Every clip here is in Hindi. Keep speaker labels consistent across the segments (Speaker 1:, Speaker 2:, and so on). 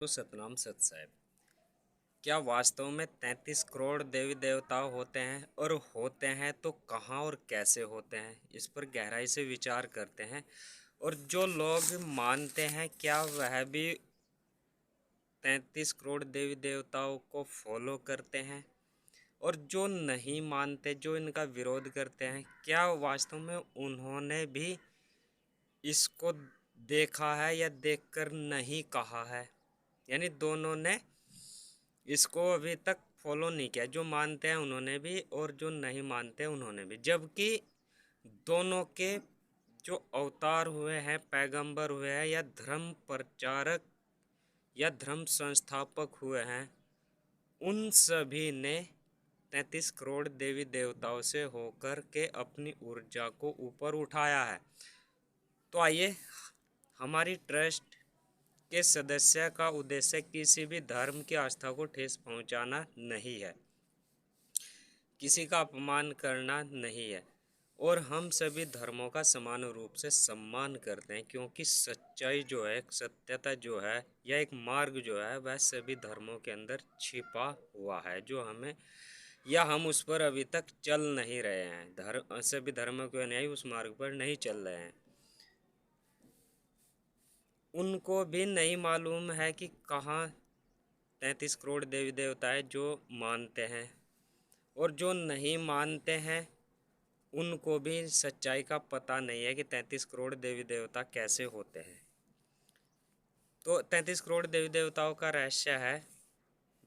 Speaker 1: तो सतनाम सत साहब, क्या वास्तव में 33 करोड़ देवी देवता होते हैं, और होते हैं तो कहाँ और कैसे होते हैं? इस पर गहराई से विचार करते हैं। और जो लोग मानते हैं, क्या वह भी 33 करोड़ देवी देवताओं को फॉलो करते हैं? और जो नहीं मानते, जो इनका विरोध करते हैं, क्या वास्तव में उन्होंने भी इसको देखा है या देखकर नहीं कहा है? यानी दोनों ने इसको अभी तक फॉलो नहीं किया। जो मानते हैं उन्होंने भी, और जो नहीं मानते उन्होंने भी। जबकि दोनों के जो अवतार हुए हैं, पैगंबर हुए हैं, या धर्म प्रचारक या धर्म संस्थापक हुए हैं, उन सभी ने 33 करोड़ देवी देवताओं से होकर के अपनी ऊर्जा को ऊपर उठाया है। तो आइए, हमारी ट्रस्ट के सदस्य का उद्देश्य किसी भी धर्म की आस्था को ठेस पहुंचाना नहीं है, किसी का अपमान करना नहीं है, और हम सभी धर्मों का समान रूप से सम्मान करते हैं, क्योंकि सच्चाई जो है, सत्यता जो है, या एक मार्ग जो है, वह सभी धर्मों के अंदर छिपा हुआ है, जो हमें, या हम उस पर अभी तक चल नहीं रहे हैं। सभी धर्मों के अनुयायी उस मार्ग पर नहीं चल रहे हैं। उनको भी नहीं मालूम है कि कहाँ 33 करोड़ देवी देवता है जो मानते हैं, और जो नहीं मानते हैं उनको भी सच्चाई का पता नहीं है कि 33 करोड़ देवी देवता कैसे होते हैं। तो 33 करोड़ देवी देवताओं का रहस्य है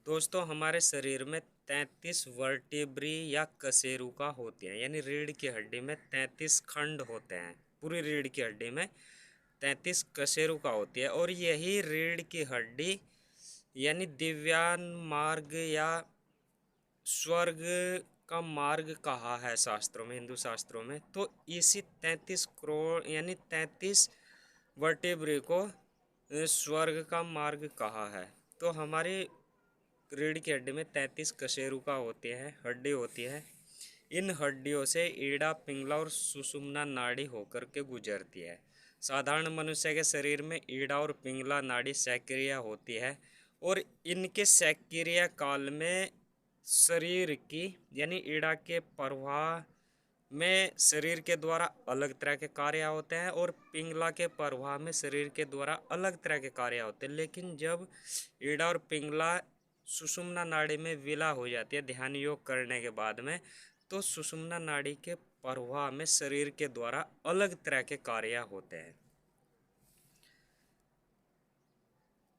Speaker 1: दोस्तों, हमारे शरीर में 33 वर्टिब्री या कशेरुका होती हैं। यानी रीढ़ की हड्डी में 33 खंड होते हैं। पूरी रीढ़ की हड्डी में 33 कशेरुका होती है, और यही रीढ़ की हड्डी यानी दिव्यान मार्ग या स्वर्ग का मार्ग कहा है शास्त्रों में, हिंदू शास्त्रों में। तो इसी 33 करोड़ यानी 33 वर्टिब्रे को स्वर्ग का मार्ग कहा है। तो हमारी रीढ़ की हड्डी में 33 कशेरुका होती है, हड्डी होती है। इन हड्डियों से ईड़ा, पिंगला और सुषुम्ना नाड़ी होकर के गुजरती है। साधारण मनुष्य के शरीर में ईड़ा और पिंगला नाड़ी सक्रिय होती है, और इनके सक्रिय काल में शरीर की यानी ईड़ा के प्रवाह में शरीर के द्वारा अलग तरह के कार्य होते हैं, और पिंगला के प्रवाह में शरीर के द्वारा अलग तरह के कार्य होते हैं। लेकिन जब ईड़ा और पिंगला सुषुम्ना नाड़ी में विला हो जाती है ध्यान योग करने के बाद में, तो सुषुम्ना नाड़ी के प्रवाह में शरीर के द्वारा अलग तरह के कार्य होते हैं।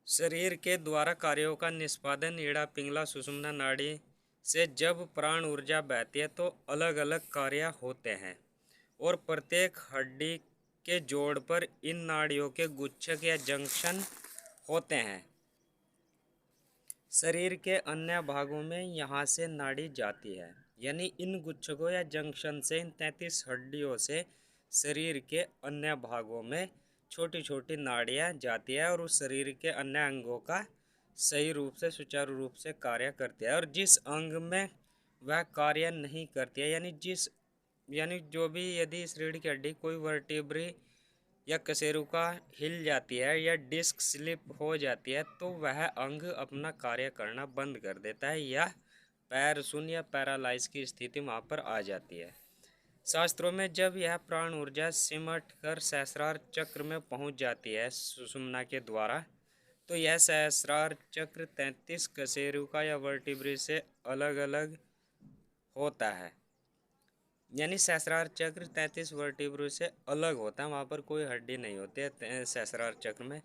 Speaker 1: शरीर के द्वारा कार्यों का निष्पादन ईड़ा, पिंगला, सुषुम्ना नाड़ी से जब प्राण ऊर्जा बहती है तो अलग अलग कार्य होते हैं, और प्रत्येक हड्डी के जोड़ पर इन नाड़ियों के गुच्छक या जंक्शन होते हैं। शरीर के अन्य भागों में यहाँ से नाड़ी जाती है। यानी इन गुच्छकों या जंक्शन से, इन 33 हड्डियों से शरीर के अन्य भागों में छोटी छोटी नाड़ियाँ जाती है, और उस शरीर के अन्य अंगों का सही रूप से, सुचारू रूप से कार्य करती है। और जिस अंग में वह कार्य नहीं करती है, यानी जो भी, यदि इस रीढ़ की हड्डी कोई वर्टिब्री या कशेरुका हिल जाती है या डिस्क स्लिप हो जाती है, तो वह अंग अपना कार्य करना बंद कर देता है, या पैर शून्य या पैरालाइज की स्थिति वहाँ पर आ जाती है। शास्त्रों में जब यह प्राण ऊर्जा सिमट कर सहस्रार चक्र में पहुँच जाती है सुषुम्ना के द्वारा, तो यह सहस्रार चक्र 33 कशेरुका या वर्टिब्री से अलग अलग होता है। यानी सहस्रार चक्र 33 वर्टिब्रो से अलग होता है, वहाँ पर कोई हड्डी नहीं होती है सहस्रार चक्र में।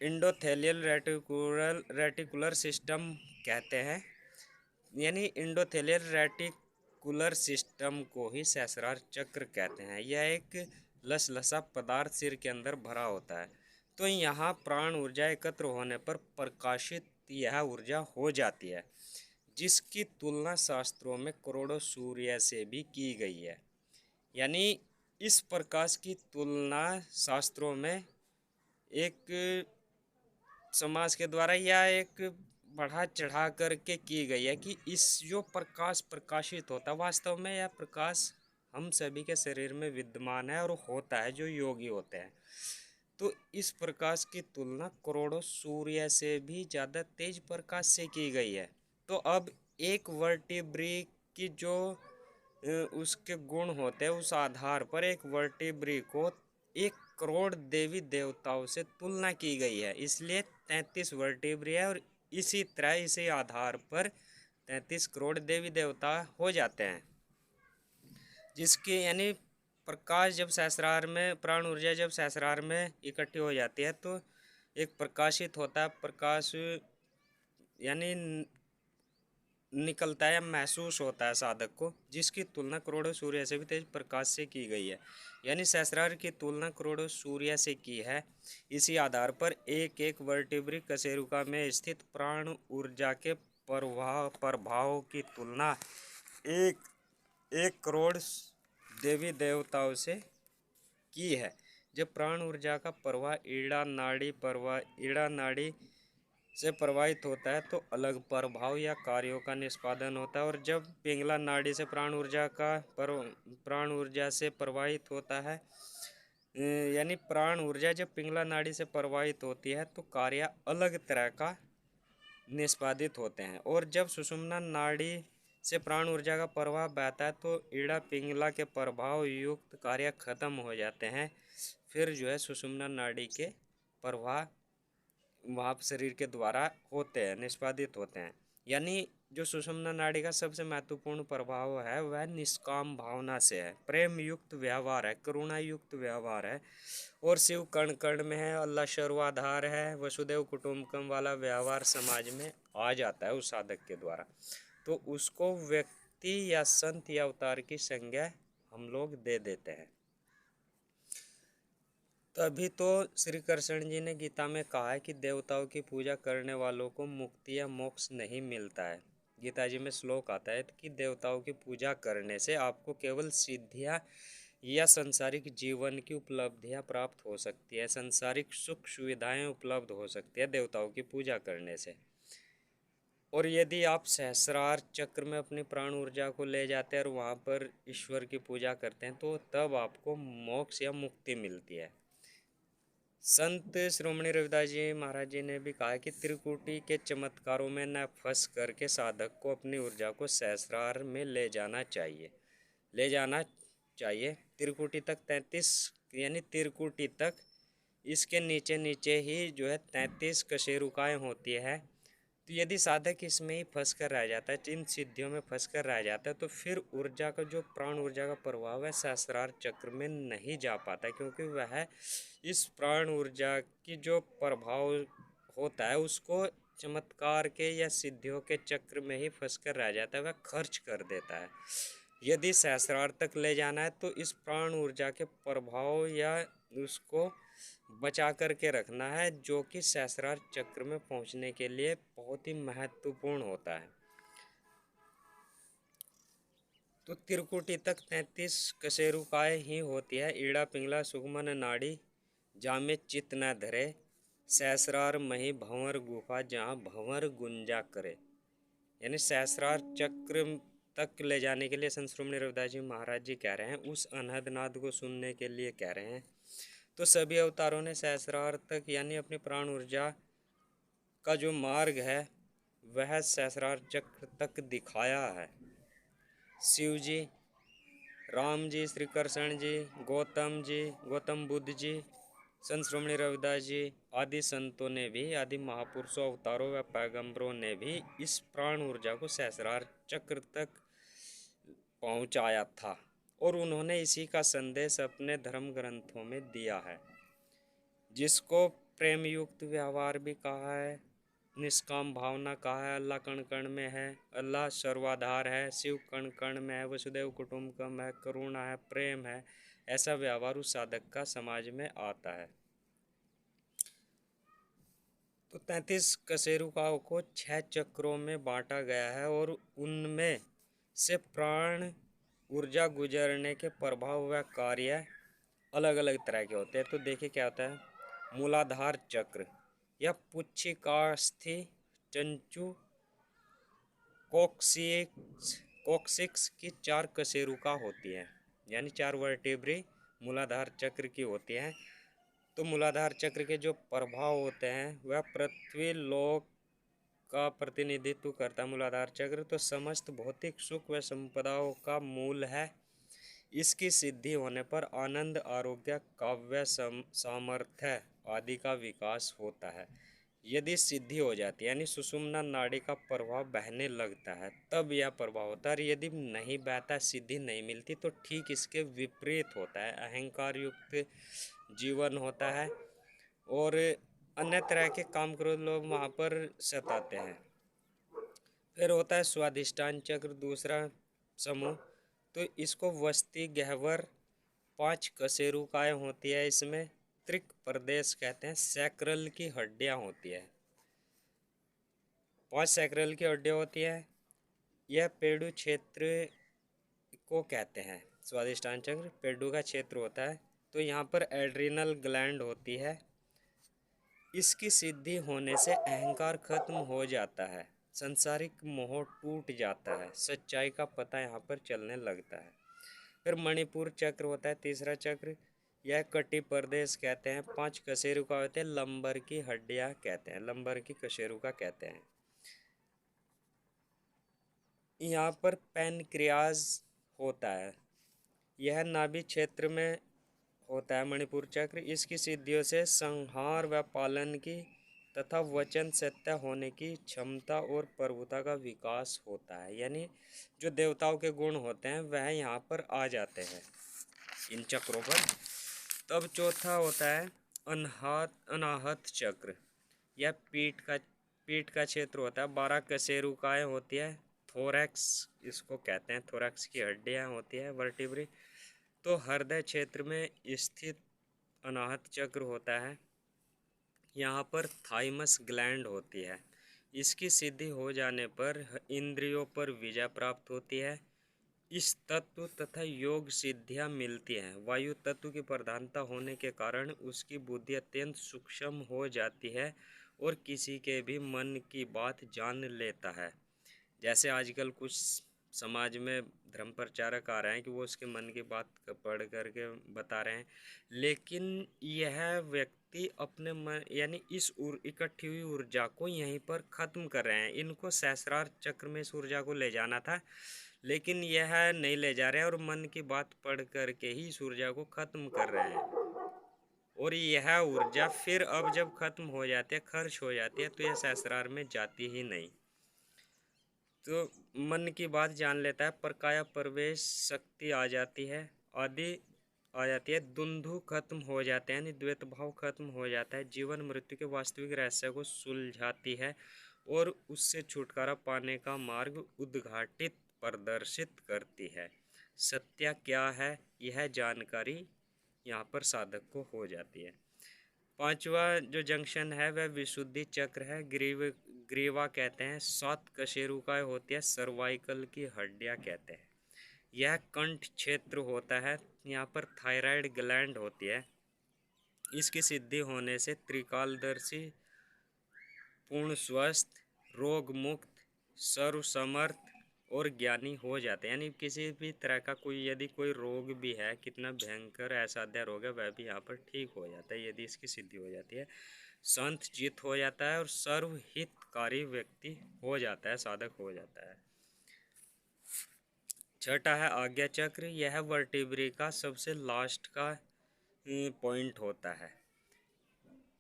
Speaker 1: इंडोथेलियल रेटिकुलर सिस्टम कहते हैं। यानी इंडोथेलियल रेटिकुलर सिस्टम को ही सहस्रार चक्र कहते हैं। यह एक लसलसा पदार्थ सिर के अंदर भरा होता है। तो यहाँ प्राण ऊर्जा एकत्र होने पर प्रकाशित यह ऊर्जा हो जाती है, जिसकी तुलना शास्त्रों में करोड़ों सूर्य से भी की गई है। यानी इस प्रकाश की तुलना शास्त्रों में एक समाज के द्वारा या एक बढ़ा चढ़ा करके की गई है कि इस जो प्रकाश प्रकाशित होता है, वास्तव में यह प्रकाश हम सभी के शरीर में विद्यमान है और होता है, जो योगी होते हैं। तो इस प्रकाश की तुलना करोड़ों सूर्य से भी ज़्यादा तेज प्रकाश से की गई है। तो अब एक वर्टिब्री की जो उसके गुण होते हैं, उस आधार पर एक वर्टिब्री को 1 करोड़ देवी देवताओं से तुलना की गई है, इसलिए 33 वर्टिब्री है। और इसी तरह इसी आधार पर 33 करोड़ देवी देवता हो जाते हैं, जिसके यानी प्रकाश जब सहस्रार में, प्राण ऊर्जा जब सहस्रार में इकट्ठी हो जाती है तो एक प्रकाशित होता है प्रकाश, यानी निकलता है या महसूस होता है साधक को, जिसकी तुलना करोड़ों सूर्य से भी तेज प्रकाश से की गई है। यानी सहस्रार की तुलना करोड़ों सूर्य से की है। इसी आधार पर एक एक वर्टिब्री कशेरुका में स्थित प्राण ऊर्जा के प्रभाव की तुलना एक 1 करोड़ देवी देवताओं से की है। जब प्राण ऊर्जा का प्रवाह ईड़ा नाड़ी से प्रवाहित होता है तो अलग प्रभाव या कार्यों का निष्पादन होता है, और जब पिंगला नाड़ी से प्राण ऊर्जा से प्रवाहित होता है, यानी प्राण ऊर्जा जब पिंगला नाड़ी से प्रवाहित होती है तो कार्य अलग तरह का निष्पादित होते हैं। और जब सुषुम्ना नाड़ी से प्राण ऊर्जा का प्रवाह बहता है तो ईड़ा पिंगला के प्रभाव युक्त कार्य खत्म हो जाते हैं। फिर जो है सुषुम्ना नाड़ी के प्रवाह वहाँ शरीर के द्वारा होते हैं, निष्पादित होते हैं। यानी जो सुषुम्ना नाड़ी का सबसे महत्वपूर्ण प्रभाव है वह निष्काम भावना से है, प्रेम युक्त व्यवहार है, करुणा युक्त व्यवहार है, और शिव कण कण में है, अल्लाह सर्वाधार है, वसुदेव कुटुंबकम वाला व्यवहार समाज में आ जाता है उस साधक के द्वारा। तो उसको व्यक्ति या संत या अवतार की संज्ञा हम लोग दे देते हैं। तभी तो श्री कृष्ण जी ने गीता में कहा है कि देवताओं की पूजा करने वालों को मुक्ति या मोक्ष नहीं मिलता है। गीता जी में श्लोक आता है कि देवताओं की पूजा करने से आपको केवल सिद्धियां या संसारिक जीवन की उपलब्धियां प्राप्त हो सकती है, संसारिक सुख सुविधाएं उपलब्ध हो सकती है देवताओं की पूजा करने से। और यदि आप सहस्रार चक्र में अपनी प्राण ऊर्जा को ले जाते हैं और वहाँ पर ईश्वर की पूजा करते हैं तो तब आपको मोक्ष या मुक्ति मिलती है। संत श्रोमणी रविदास जी महाराज जी ने भी कहा कि त्रिकुटी के चमत्कारों में न फंस करके साधक को अपनी ऊर्जा को सहस्रार में ले जाना चाहिए। त्रिकुटी तक 33, यानी त्रिकुटी तक इसके नीचे नीचे ही जो है 33 कशेरुकाएँ होती है। तो यदि साधक इसमें ही फंस कर रह जाता है, इन सिद्धियों में फंस कर रह जाता है, तो फिर ऊर्जा का जो प्राण ऊर्जा का प्रभाव है सहस्रार चक्र में नहीं जा पाता, क्योंकि वह इस प्राण ऊर्जा की जो प्रभाव होता है उसको चमत्कार के या सिद्धियों के चक्र में ही फंस कर रह जाता है, वह खर्च कर देता है। यदि सहस्रार तक ले जाना है तो इस प्राण ऊर्जा के प्रभाव या उसको बचा करके रखना है, जो कि सहस्रार चक्र में पहुंचने के लिए बहुत ही महत्वपूर्ण होता है। तो त्रिकुटी तक 33 कशेरुकाएँ ही होती है। ईड़ा पिंगला सुगमन नाड़ी जामे चित न धरे, सहस्रार मही भंवर गुफा जहाँ भंवर गुंजा करे। यानी सहस्रार चक्र तक ले जाने के लिए संत श्रोमणी रविदास जी महाराज जी कह रहे हैं, उस अनहद नाद को सुनने के लिए कह रहे हैं। तो सभी अवतारों ने सहस्रार तक यानी अपनी प्राण ऊर्जा का जो मार्ग है वह सहस्रार चक्र तक दिखाया है। शिव जी, राम जी, श्री कृष्ण जी, गौतम बुद्ध जी, संत श्रोमणी रविदास जी आदि संतों ने भी, आदि महापुरुषों अवतारों व पैगंबरों ने भी इस प्राण ऊर्जा को सहस्रार चक्र तक पहुंचाया था, और उन्होंने इसी का संदेश अपने धर्म ग्रंथों में दिया है, जिसको प्रेम युक्त व्यवहार भी कहा है, निष्काम भावना कहा है, अल्लाह कण कण में है, अल्लाह सर्वाधार है, शिव कण कण में है, वसुदेव कुटुंबकम है, करुणा है, प्रेम है। ऐसा व्यवहार उस साधक का समाज में आता है। तो 33 कशेरुकाओं को 6 चक्रों में बांटा गया है, और उनमें से प्राण ऊर्जा गुजरने के प्रभाव व कार्य अलग अलग तरह के होते हैं। तो देखिए क्या होता है, मूलाधार चक्र या पुच्छिकास्थि चंचु कोक्सिक्स की 4 कशेरुका होती हैं, यानी 4 वर्टेब्री मूलाधार चक्र की होती हैं। तो मूलाधार चक्र के जो प्रभाव होते हैं वह पृथ्वी लोक का प्रतिनिधित्व करता है। मूलाधार चक्र तो समस्त भौतिक सुख व संपदाओं का मूल है। इसकी सिद्धि होने पर आनंद, आरोग्य, काव्य सामर्थ्य आदि का विकास होता है। यदि सिद्धि हो जाती है यानी सुषुम्ना नाड़ी का प्रभाव बहने लगता है तब यह प्रभाव होता है। और यदि नहीं बहता, सिद्धि नहीं मिलती, तो ठीक इसके विपरीत होता है। अहंकार युक्त जीवन होता है और अन्य तरह के काम क्रोध लोग वहाँ पर सताते हैं। फिर होता है स्वाधिष्ठान चक्र, दूसरा समूह। तो इसको वस्ती गह्वर 5 कशेरुकाएँ होती है। इसमें त्रिक प्रदेश कहते हैं। सैक्रल की हड्डियाँ होती है, 5 सैक्रल की हड्डियाँ होती है। यह पेडू क्षेत्र को कहते हैं। स्वादिष्टान चक्र पेडू का क्षेत्र होता है। तो यहाँ पर एड्रिनल ग्लैंड होती है। इसकी सिद्धि होने से अहंकार खत्म हो जाता है, संसारिक मोह टूट जाता है, सच्चाई का पता यहाँ पर चलने लगता है। फिर मणिपुर चक्र होता है, तीसरा चक्र। यह कटी प्रदेश कहते हैं। 5 कशेरुका होते हैं। लंबर की हड्डियाँ कहते हैं, लंबर की कशेरुका कहते हैं। यहाँ पर पैनक्रियाज होता है। यह नाभि क्षेत्र में होता है मणिपुर चक्र। इसकी सिद्धियों से संहार व पालन की तथा वचन सत्य होने की क्षमता और प्रभुता का विकास होता है। यानी जो देवताओं के गुण होते हैं वह यहाँ पर आ जाते हैं इन चक्रों पर। तब चौथा होता है अनाहत चक्र। यह पीठ का क्षेत्र होता है। 12 कशेरुकाएँ होती है। थोरैक्स इसको कहते हैं, थोरैक्स की हड्डियाँ होती है, वर्टिब्री। तो हृदय क्षेत्र में स्थित अनाहत चक्र होता है। यहाँ पर थाइमस ग्लैंड होती है। इसकी सिद्धि हो जाने पर इंद्रियों पर विजय प्राप्त होती है। इस तत्व तथा योग सिद्धियाँ मिलती हैं। वायु तत्व की प्रधानता होने के कारण उसकी बुद्धि अत्यंत सूक्ष्म हो जाती है और किसी के भी मन की बात जान लेता है। जैसे आजकल कुछ समाज में धर्म प्रचारक आ रहे हैं कि वो उसके मन की बात पढ़ करके बता रहे हैं, लेकिन यह व्यक्ति अपने मन यानी इस इकट्ठी हुई ऊर्जा को यहीं पर ख़त्म कर रहे हैं। इनको सहस्रार चक्र में इस ऊर्जा को ले जाना था, लेकिन यह नहीं ले जा रहे हैं और मन की बात पढ़ करके ही इस ऊर्जा को ख़त्म कर रहे हैं। और यह ऊर्जा फिर अब जब ख़त्म हो जाती है, खर्च हो जाती है, तो यह सहस्रार में जाती ही नहीं। तो मन की बात जान लेता है, प्रकाया प्रवेश शक्ति आ जाती है, आदि आ जाती है। दुंदु खत्म हो जाते हैं यानी द्वैत भाव खत्म हो जाता है। जीवन मृत्यु के वास्तविक रहस्य को सुलझाती है और उससे छुटकारा पाने का मार्ग उद्घाटित प्रदर्शित करती है। सत्य क्या है यह जानकारी यहाँ पर साधक को हो जाती है। पांचवा जो जंक्शन है वह विशुद्धि चक्र है। ग्रीवा कहते हैं। 7 कशेरुकाएँ होती है। सर्वाइकल की हड्डियाँ कहते हैं। यह कंठ क्षेत्र होता है। यहाँ पर थायराइड ग्लैंड होती है। इसकी सिद्धि होने से त्रिकालदर्शी, पूर्ण स्वस्थ, रोग मुक्त, सर्वसमर्थ और ज्ञानी हो जाते हैं। यानी किसी भी तरह का यदि कोई रोग भी है, कितना भयंकर असाध्य रोग है, वह भी यहाँ पर ठीक हो जाता है यदि इसकी सिद्धि हो जाती है। संत चित हो जाता है और सर्वहितकारी व्यक्ति हो जाता है, साधक हो जाता है। छठा है आज्ञा चक्र। यह वर्टिब्री का सबसे लास्ट का पॉइंट होता है।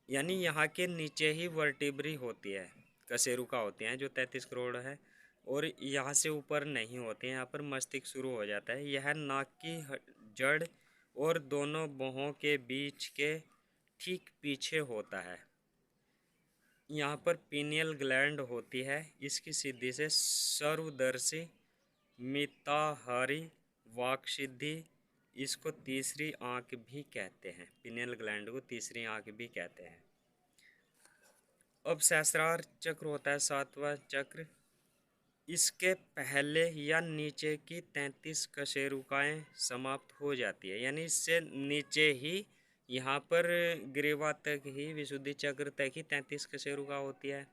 Speaker 1: यानी यहाँ के नीचे ही वर्टिब्री होती है, कशेरुका होती हैं जो 33 करोड़ है, और यहाँ से ऊपर नहीं होते हैं। यहाँ पर मस्तिष्क शुरू हो जाता है। यह नाक की जड़ और दोनों भौहों के बीच के ठीक पीछे होता है। यहाँ पर पीनियल ग्लैंड होती है। इसकी सिद्धि से सर्वदर्शी, मिताहारी, वाक सिद्धि, इसको तीसरी आंख भी कहते हैं। पिनियल ग्लैंड को तीसरी आंख भी कहते हैं। अब सहस्रार चक्र होता है, 7वां चक्र। इसके पहले या नीचे की 33 कशेरुकाएँ समाप्त हो जाती है। यानी इससे नीचे ही यहाँ पर ग्रीवा तक ही, विशुद्धि चक्र तक ही 33 कशेरुका होती है।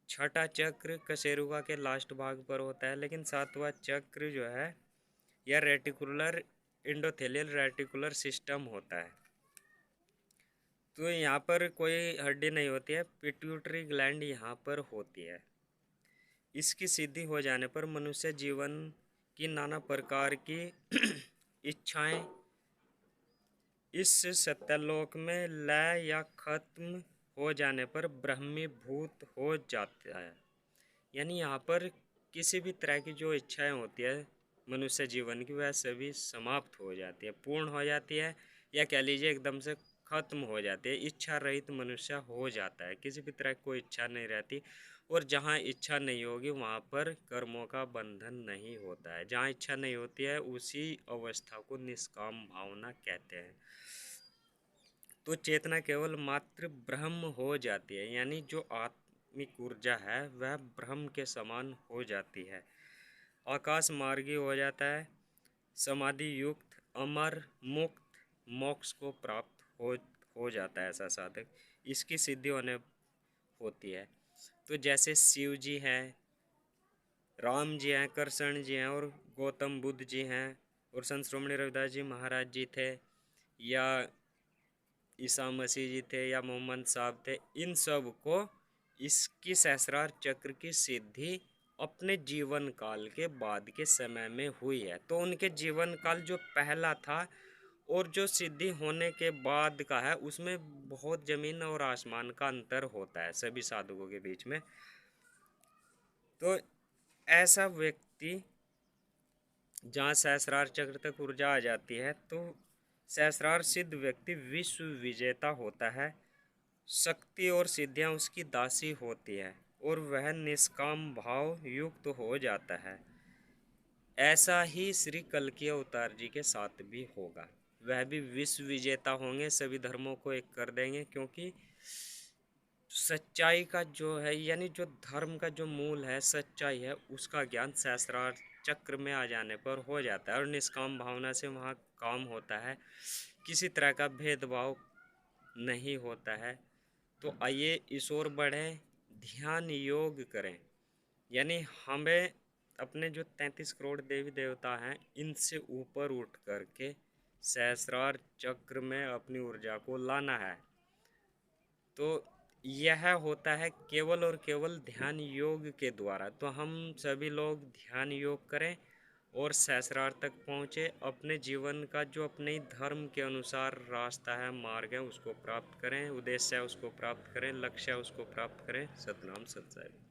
Speaker 1: छठा चक्र कशेरुका के लास्ट भाग पर होता है। लेकिन 7वां चक्र जो है यह रेटिकुलर एंडोथेलियल रेटिकुलर सिस्टम होता है। तो यहाँ पर कोई हड्डी नहीं होती है, पिट्यूटरी ग्लैंड यहाँ पर होती है। इसकी सिद्धि हो जाने पर मनुष्य जीवन की नाना प्रकार की इच्छाएं इस सत्यलोक में लय या खत्म हो जाने पर ब्रह्मीभूत हो जाता है। यानी यहाँ पर किसी भी तरह की जो इच्छाएं होती है मनुष्य जीवन की, वह सभी समाप्त हो जाती है, पूर्ण हो जाती है, या कह लीजिए एकदम से खत्म हो जाती है। इच्छा रहित मनुष्य हो जाता है, किसी भी तरह की कोई इच्छा नहीं रहती। और जहाँ इच्छा नहीं होगी वहाँ पर कर्मों का बंधन नहीं होता है। जहाँ इच्छा नहीं होती है उसी अवस्था को निष्काम भावना कहते हैं। तो चेतना केवल मात्र ब्रह्म हो जाती है, यानी जो आत्मिक ऊर्जा है वह ब्रह्म के समान हो जाती है, आकाश मार्गी हो जाता है, समाधि युक्त अमर मुक्त मोक्ष को प्राप्त हो जाता है ऐसा साधक। इसकी सिद्धि होने होती है। तो जैसे शिव जी हैं, राम जी हैं, कृष्ण जी हैं और गौतम बुद्ध जी हैं, और संत श्रोमणी रविदास जी महाराज जी थे, या ईसा मसीह जी थे, या मोहम्मद साहब थे, इन सब को इसकी सहस्रार चक्र की सिद्धि अपने जीवन काल के बाद के समय में हुई है। तो उनके जीवन काल जो पहला था और जो सिद्धि होने के बाद का है, उसमें बहुत जमीन और आसमान का अंतर होता है सभी साधकों के बीच में। तो ऐसा व्यक्ति जहाँ सहस्रार चक्र तक ऊर्जा आ जाती है तो सहस्रार सिद्ध व्यक्ति विश्व विजेता होता है। शक्ति और सिद्धियाँ उसकी दासी होती है और वह निष्काम भाव युक्त हो जाता है। ऐसा ही श्री कल्कि अवतार जी के साथ भी होगा। वह भी विश्व विजेता होंगे, सभी धर्मों को एक कर देंगे, क्योंकि सच्चाई का जो है, यानी जो धर्म का जो मूल है, सच्चाई है, उसका ज्ञान सहस्रार चक्र में आ जाने पर हो जाता है और निष्काम भावना से वहाँ काम होता है। किसी तरह का भेदभाव नहीं होता है। तो आइए इस ओर बढ़ें, ध्यान योग करें। यानी हमें अपने जो 33 करोड़ देवी देवता हैं इनसे ऊपर उठ करके सहस्रार चक्र में अपनी ऊर्जा को लाना है। तो यह होता है केवल और केवल ध्यान योग के द्वारा। तो हम सभी लोग ध्यान योग करें और सहस्रार तक पहुँचे, अपने जीवन का जो अपने धर्म के अनुसार रास्ता है, मार्ग है, उसको प्राप्त करें, उद्देश्य है उसको प्राप्त करें, लक्ष्य है उसको प्राप्त करें। सतनाम सत साहिब।